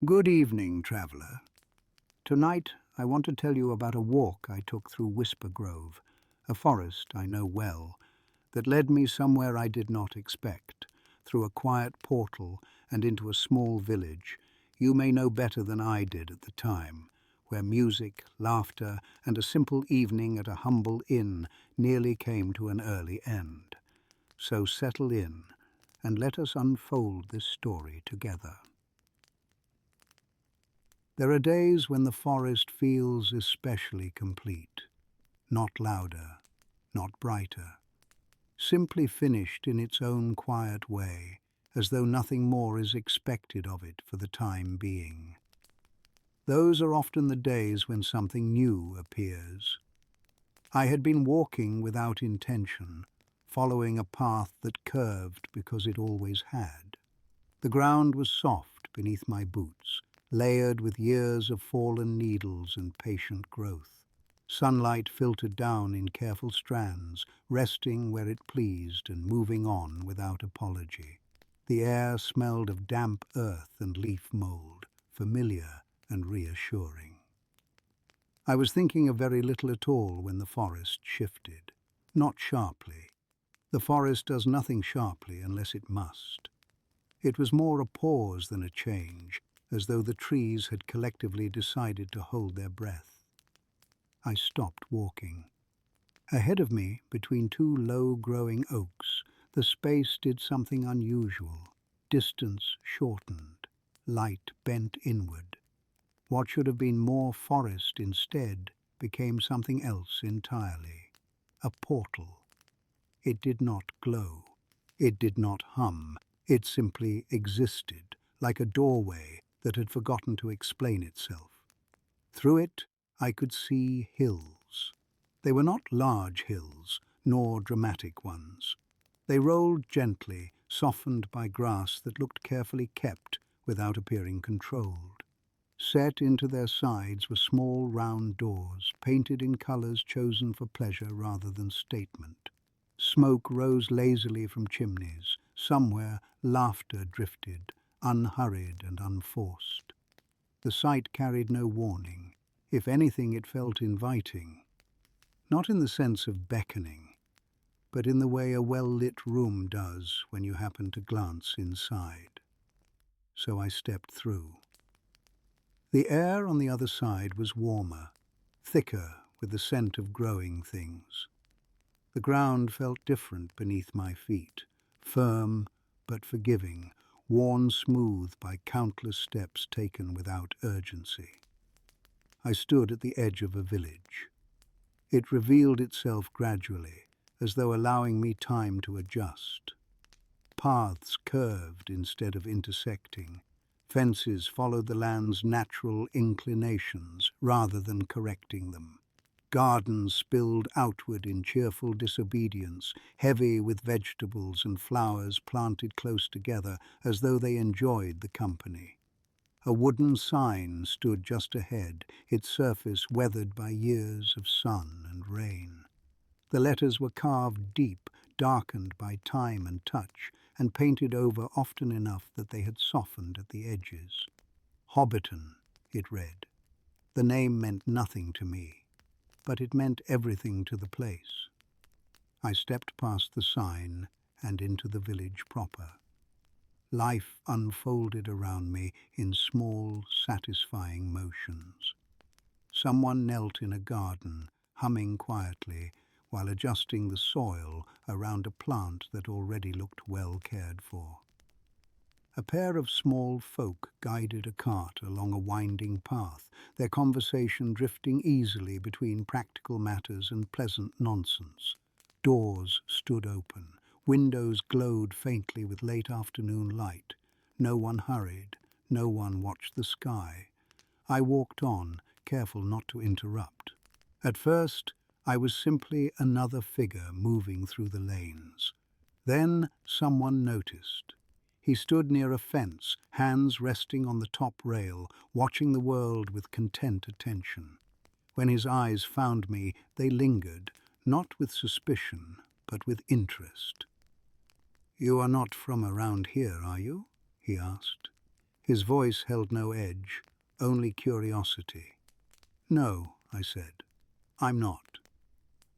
Good evening, traveller. Tonight I want to tell you about a walk I took through Whispergrove, a forest I know well, that led me somewhere I did not expect, through a quiet portal and into a small village you may know better than I did at the time, where music, laughter, and a simple evening at a humble inn nearly came to an early end. So settle in, and let us unfold this story together. There are days when the forest feels especially complete, not louder, not brighter, simply finished in its own quiet way, as though nothing more is expected of it for the time being. Those are often the days when something new appears. I had been walking without intention, following a path that curved because it always had. The ground was soft beneath my boots, layered with years of fallen needles and patient growth. Sunlight filtered down in careful strands, resting where it pleased and moving on without apology. The air smelled of damp earth and leaf mold, familiar and reassuring. I was thinking of very little at all when the forest shifted. Not sharply. The forest does nothing sharply unless it must. It was more a pause than a change, as though the trees had collectively decided to hold their breath. I stopped walking. Ahead of me, between two low-growing oaks, the space did something unusual. Distance shortened, light bent inward. What should have been more forest instead became something else entirely. A portal. It did not glow. It did not hum. It simply existed, like a doorway that had forgotten to explain itself. Through it, I could see hills. They were not large hills, nor dramatic ones. They rolled gently, softened by grass that looked carefully kept without appearing controlled. Set into their sides were small round doors, painted in colours chosen for pleasure rather than statement. Smoke rose lazily from chimneys. Somewhere laughter drifted, unhurried and unforced. The sight carried no warning. If anything, it felt inviting. Not in the sense of beckoning, but in the way a well-lit room does when you happen to glance inside. So I stepped through. The air on the other side was warmer, thicker with the scent of growing things. The ground felt different beneath my feet, firm but forgiving, worn smooth by countless steps taken without urgency. I stood at the edge of a village. It revealed itself gradually, as though allowing me time to adjust. Paths curved instead of intersecting. Fences followed the land's natural inclinations rather than correcting them. Gardens spilled outward in cheerful disobedience, heavy with vegetables and flowers planted close together as though they enjoyed the company. A wooden sign stood just ahead, its surface weathered by years of sun and rain. The letters were carved deep, darkened by time and touch, and painted over often enough that they had softened at the edges. Hobbiton, it read. The name meant nothing to me, but it meant everything to the place. I stepped past the sign and into the village proper. Life unfolded around me in small, satisfying motions. Someone knelt in a garden, humming quietly, while adjusting the soil around a plant that already looked well cared for. A pair of small folk guided a cart along a winding path, their conversation drifting easily between practical matters and pleasant nonsense. Doors stood open. Windows glowed faintly with late afternoon light. No one hurried. No one watched the sky. I walked on, careful not to interrupt. At first, I was simply another figure moving through the lanes. Then someone noticed. He stood near a fence, hands resting on the top rail, watching the world with content attention. When his eyes found me, they lingered, not with suspicion, but with interest. "You are not from around here, are you?" he asked. His voice held no edge, only curiosity. "No," I said, "I'm not."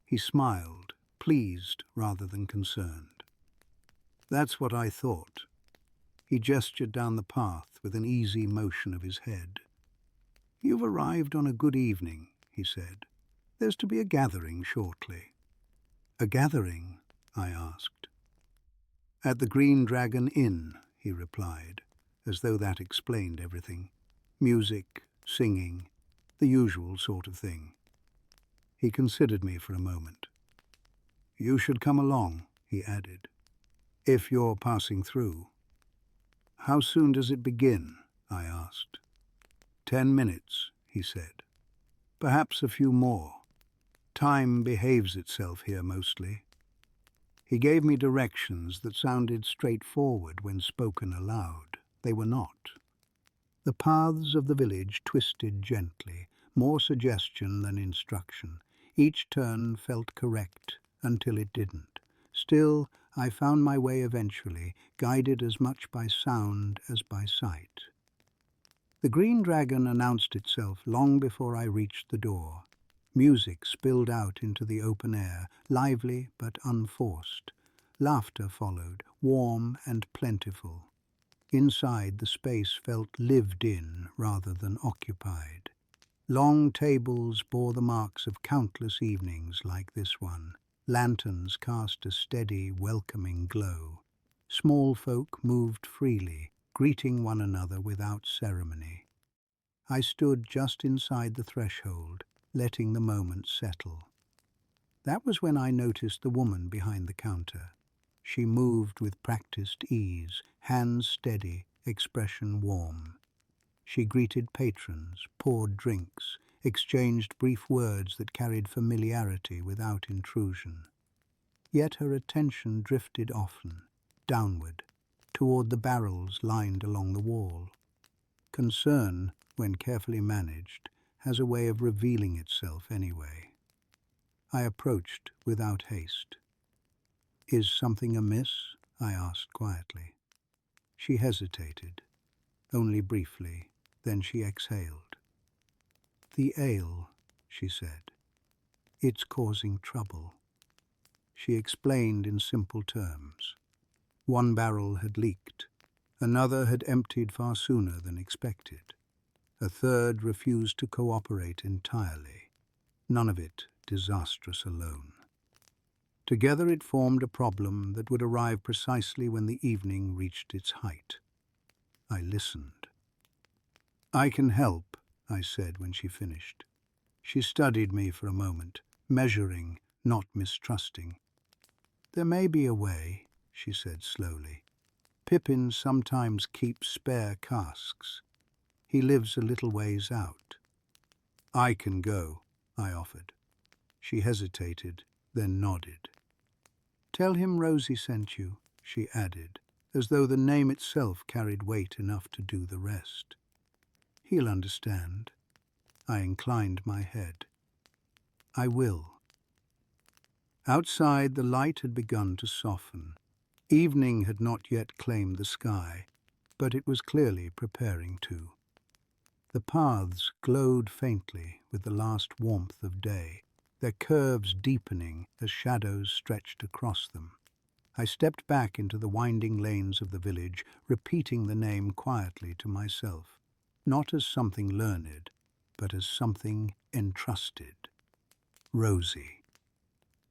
He smiled, pleased rather than concerned. "That's what I thought." He gestured down the path with an easy motion of his head. "You've arrived on a good evening," he said. "There's to be a gathering shortly." "A gathering?" I asked. "At the Green Dragon Inn," he replied, as though that explained everything. "Music, singing, the usual sort of thing." He considered me for a moment. "You should come along," he added, "if you're passing through." "How soon does it begin?" I asked. 10 minutes, he said. "Perhaps a few more. Time behaves itself here mostly." He gave me directions that sounded straightforward when spoken aloud. They were not. The paths of the village twisted gently, more suggestion than instruction. Each turn felt correct until it didn't. Still, I found my way eventually, guided as much by sound as by sight. The Green Dragon announced itself long before I reached the door. Music spilled out into the open air, lively but unforced. Laughter followed, warm and plentiful. Inside, the space felt lived in rather than occupied. Long tables bore the marks of countless evenings like this one. Lanterns cast a steady, welcoming glow. Small folk moved freely, greeting one another without ceremony. I stood just inside the threshold, letting the moment settle. That was when I noticed the woman behind the counter. She moved with practiced ease, hands steady, expression warm. She greeted patrons, poured drinks, exchanged brief words that carried familiarity without intrusion. Yet her attention drifted often, downward, toward the barrels lined along the wall. Concern, when carefully managed, has a way of revealing itself anyway. I approached without haste. "Is something amiss?" I asked quietly. She hesitated, only briefly, then she exhaled. "The ale," she said. "It's causing trouble." She explained in simple terms. One barrel had leaked. Another had emptied far sooner than expected. A third refused to cooperate entirely. None of it disastrous alone. Together it formed a problem that would arrive precisely when the evening reached its height. I listened. "I can help," I said when she finished. She studied me for a moment, measuring, not mistrusting. "There may be a way," she said slowly. "Pippin sometimes keeps spare casks. He lives a little ways out." "I can go," I offered. She hesitated, then nodded. "Tell him Rosie sent you," she added, as though the name itself carried weight enough to do the rest. "He'll understand." I inclined my head. "I will." Outside, the light had begun to soften. Evening had not yet claimed the sky, but it was clearly preparing to. The paths glowed faintly with the last warmth of day, their curves deepening as shadows stretched across them. I stepped back into the winding lanes of the village, repeating the name quietly to myself, not as something learned, but as something entrusted. Rosie.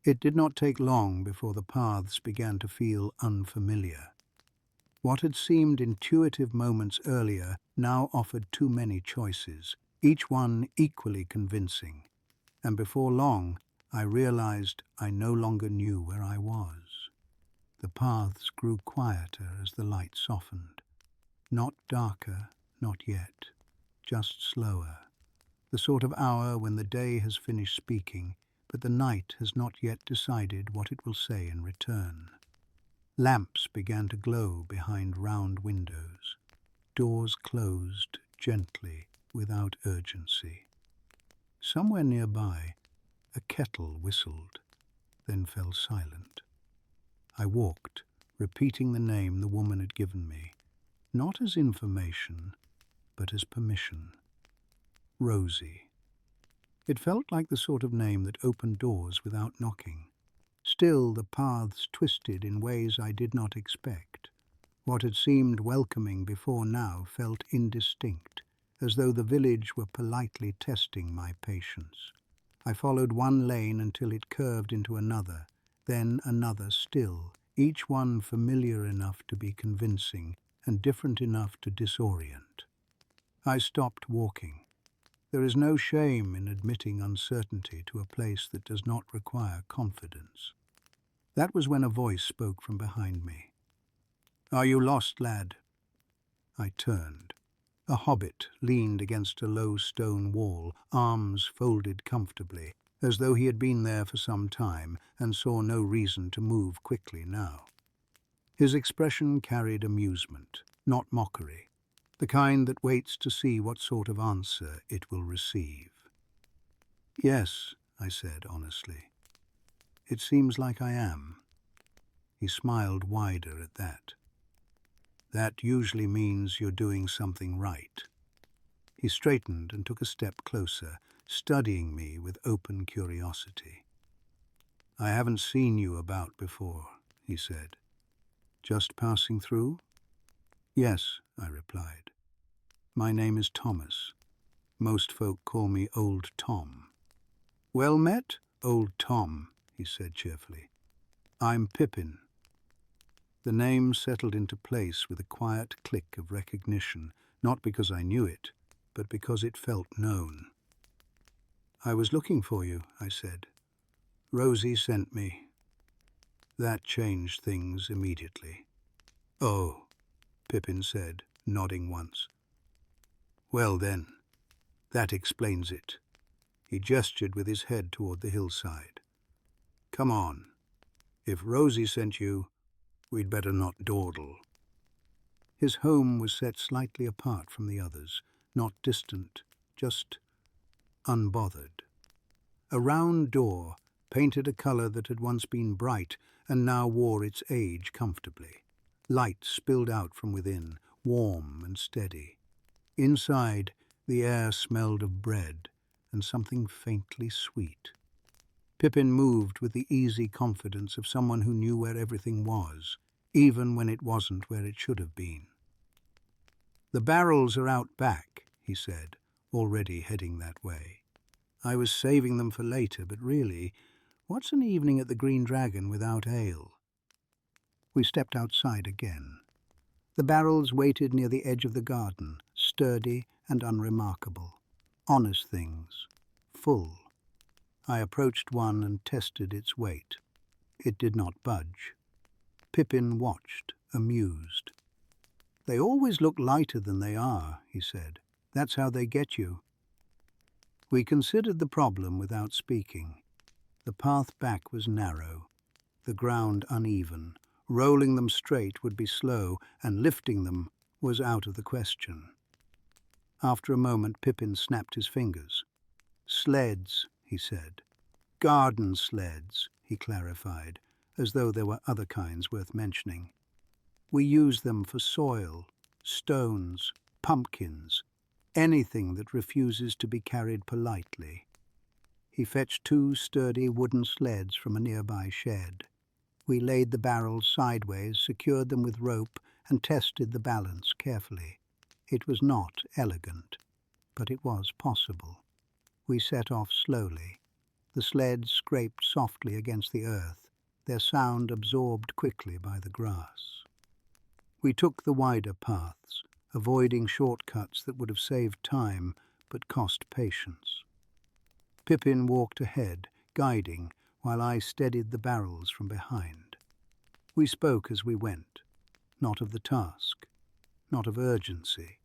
It did not take long before the paths began to feel unfamiliar. What had seemed intuitive moments earlier now offered too many choices, each one equally convincing. And before long, I realized I no longer knew where I was. The paths grew quieter as the light softened. Not darker, not yet, just slower. The sort of hour when the day has finished speaking, but the night has not yet decided what it will say in return. Lamps began to glow behind round windows. Doors closed gently, without urgency. Somewhere nearby, a kettle whistled, then fell silent. I walked, repeating the name the woman had given me. not as information, but as permission. Rosie. It felt like the sort of name that opened doors without knocking. Still, the paths twisted in ways I did not expect. What had seemed welcoming before now felt indistinct, as though the village were politely testing my patience. I followed one lane until it curved into another, then another still, each one familiar enough to be convincing and different enough to disorient. I stopped walking. There is no shame in admitting uncertainty to a place that does not require confidence. That was when a voice spoke from behind me. "Are you lost, lad?" I turned. A hobbit leaned against a low stone wall, arms folded comfortably, as though he had been there for some time and saw no reason to move quickly now. His expression carried amusement, not mockery, the kind that waits to see what sort of answer it will receive. "Yes," I said honestly. "It seems like I am." He smiled wider at that. "That usually means you're doing something right." He straightened and took a step closer, studying me with open curiosity. "I haven't seen you about before," he said. "Just passing through?" "Yes," I replied. "My name is Thomas. Most folk call me Old Tom." "Well met, Old Tom," he said cheerfully. "I'm Pippin." The name settled into place with a quiet click of recognition, not because I knew it, but because it felt known. "I was looking for you," I said. "Rosie sent me." That changed things immediately. "Oh," Pippin said, nodding once. "Well then, that explains it." He gestured with his head toward the hillside. "Come on. If Rosie sent you, we'd better not dawdle." His home was set slightly apart from the others, not distant, just unbothered. A round door, painted a colour that had once been bright and now wore its age comfortably. Light spilled out from within, warm and steady. Inside, the air smelled of bread and something faintly sweet. Pippin moved with the easy confidence of someone who knew where everything was, even when it wasn't where it should have been. "The barrels are out back," he said, already heading that way. "I was saving them for later, but really, what's an evening at the Green Dragon without ale?" We stepped outside again. The barrels waited near the edge of the garden, sturdy and unremarkable. Honest things, full. I approached one and tested its weight. It did not budge. Pippin watched, amused. "They always look lighter than they are," he said. "That's how they get you." We considered the problem without speaking. The path back was narrow, the ground uneven. Rolling them straight would be slow, and lifting them was out of the question. After a moment, Pippin snapped his fingers. "Sleds," he said. "Garden sleds," he clarified, as though there were other kinds worth mentioning. "We use them for soil, stones, pumpkins, anything that refuses to be carried politely." He fetched 2 sturdy wooden sleds from a nearby shed. We laid the barrels sideways, secured them with rope, and tested the balance carefully. It was not elegant, but it was possible. We set off slowly. The sleds scraped softly against the earth, their sound absorbed quickly by the grass. We took the wider paths, avoiding shortcuts that would have saved time but cost patience. Pippin walked ahead, guiding, while I steadied the barrels from behind. We spoke as we went, not of the task, not of urgency.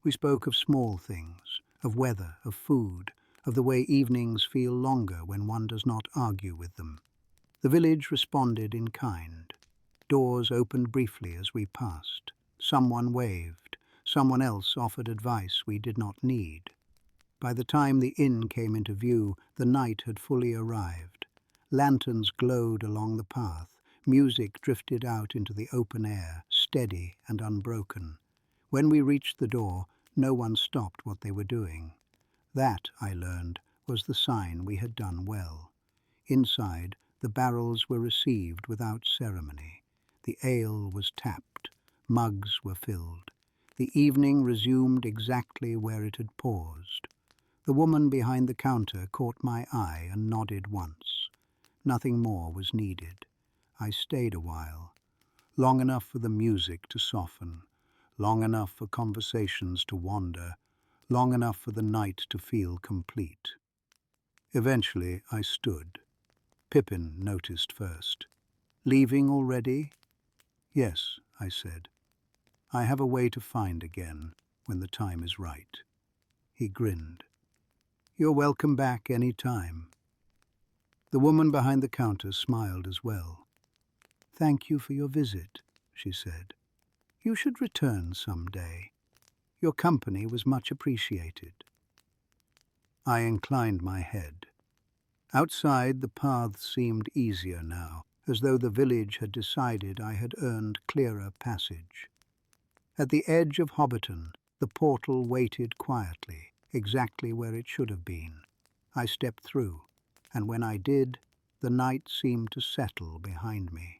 We spoke of small things, of weather, of food, of the way evenings feel longer when one does not argue with them. The village responded in kind. Doors opened briefly as we passed. Someone waved. Someone else offered advice we did not need. By the time the inn came into view, the night had fully arrived. Lanterns glowed along the path. Music drifted out into the open air, steady and unbroken. When we reached the door, no one stopped what they were doing. That, I learned, was the sign we had done well. Inside, the barrels were received without ceremony. The ale was tapped, mugs were filled. The evening resumed exactly where it had paused. The woman behind the counter caught my eye and nodded once. Nothing more was needed. I stayed a while, long enough for the music to soften, long enough for conversations to wander, long enough for the night to feel complete. Eventually I stood. Pippin noticed first. "Leaving already?" "Yes," I said. "I have a way to find again when the time is right." He grinned. "You're welcome back any time." The woman behind the counter smiled as well. "Thank you for your visit," she said. "You should return some day. Your company was much appreciated." I inclined my head. Outside, the paths seemed easier now, as though the village had decided I had earned clearer passage. At the edge of Hobbiton, the portal waited quietly, exactly where it should have been. I stepped through, and when I did, the night seemed to settle behind me.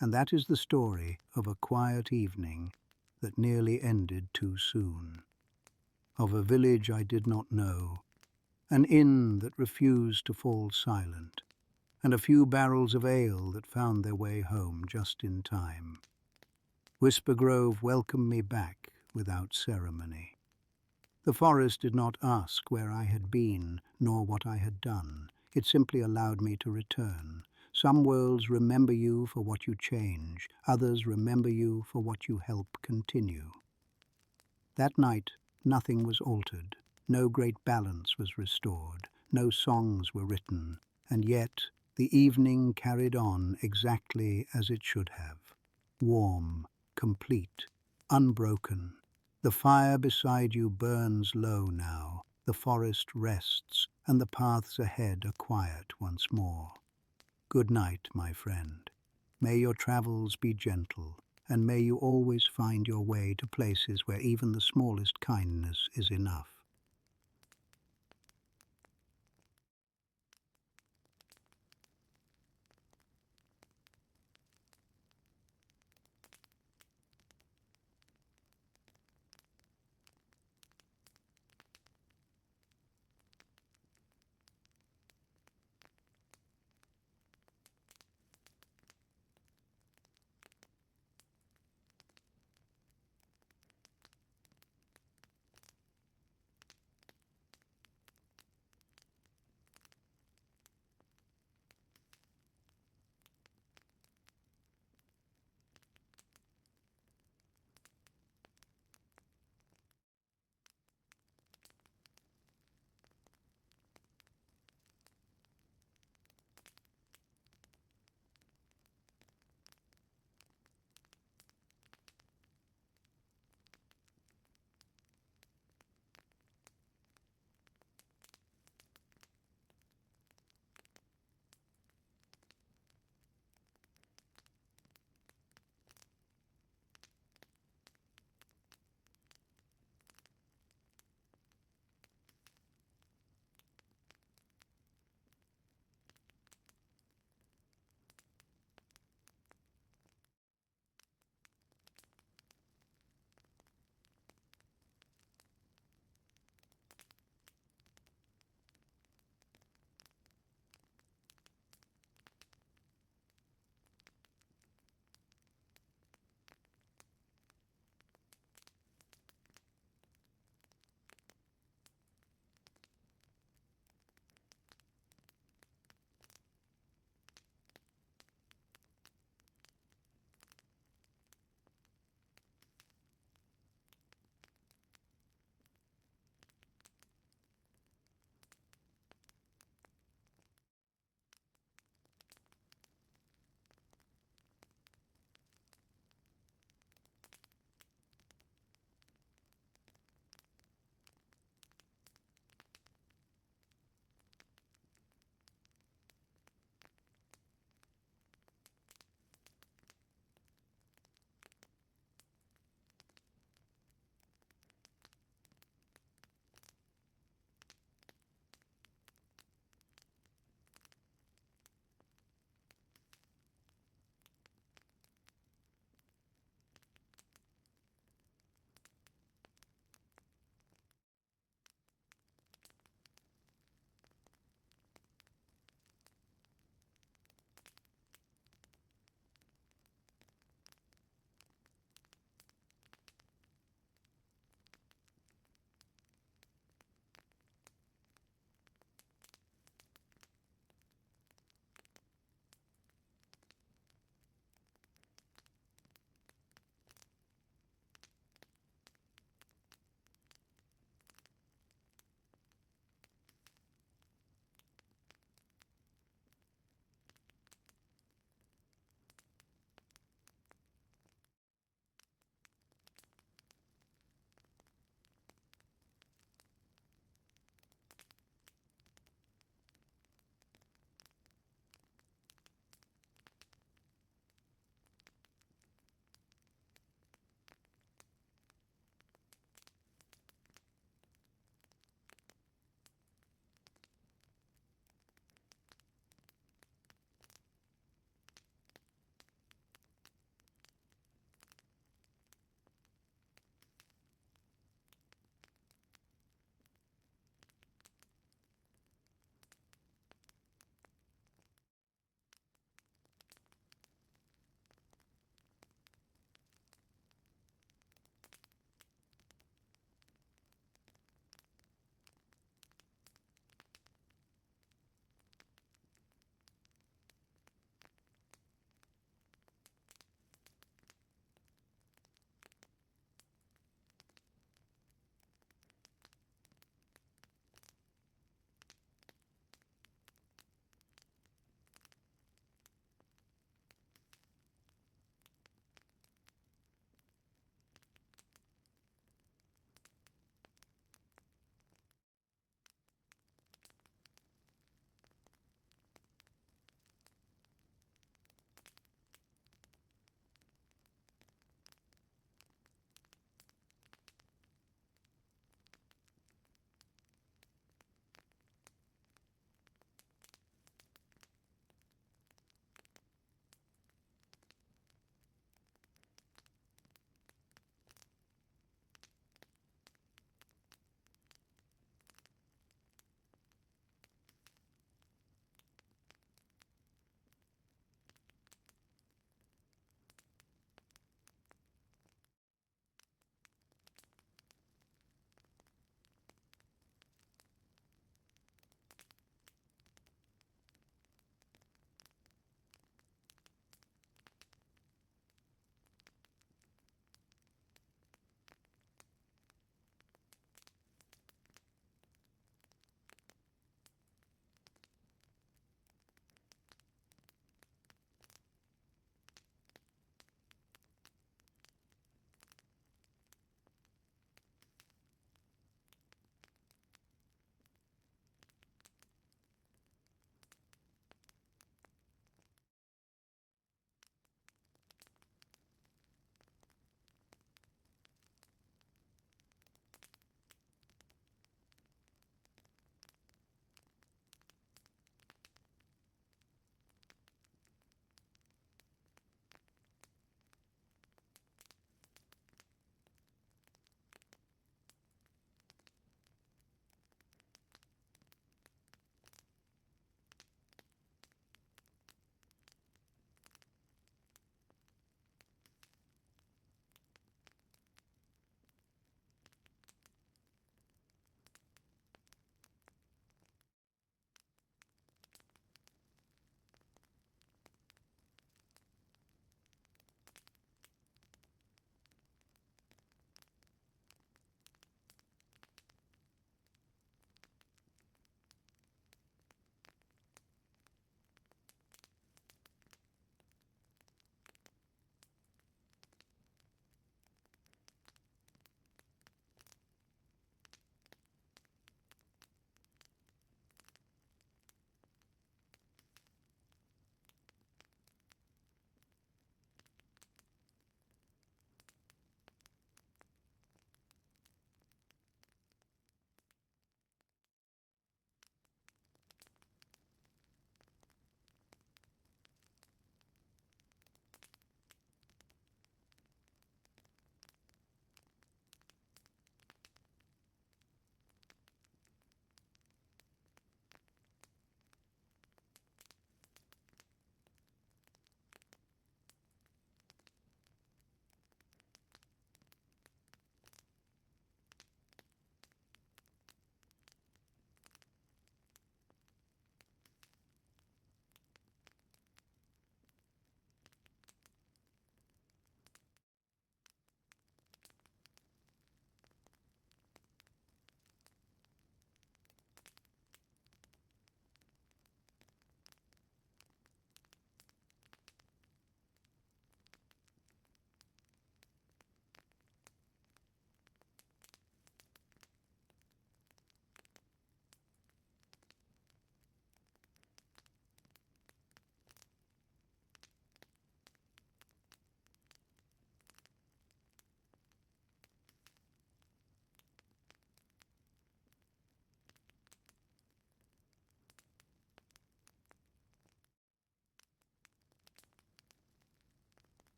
And that is the story of a quiet evening that nearly ended too soon. Of a village I did not know, an inn that refused to fall silent, and a few barrels of ale that found their way home just in time. Whispergrove welcomed me back without ceremony. The forest did not ask where I had been, nor what I had done. It simply allowed me to return. Some worlds remember you for what you change, others remember you for what you help continue. That night, nothing was altered. No great balance was restored. No songs were written. And yet, the evening carried on exactly as it should have. Warm, complete, unbroken. The fire beside you burns low now. The forest rests, and the paths ahead are quiet once more. Good night, my friend. May your travels be gentle, and may you always find your way to places where even the smallest kindness is enough.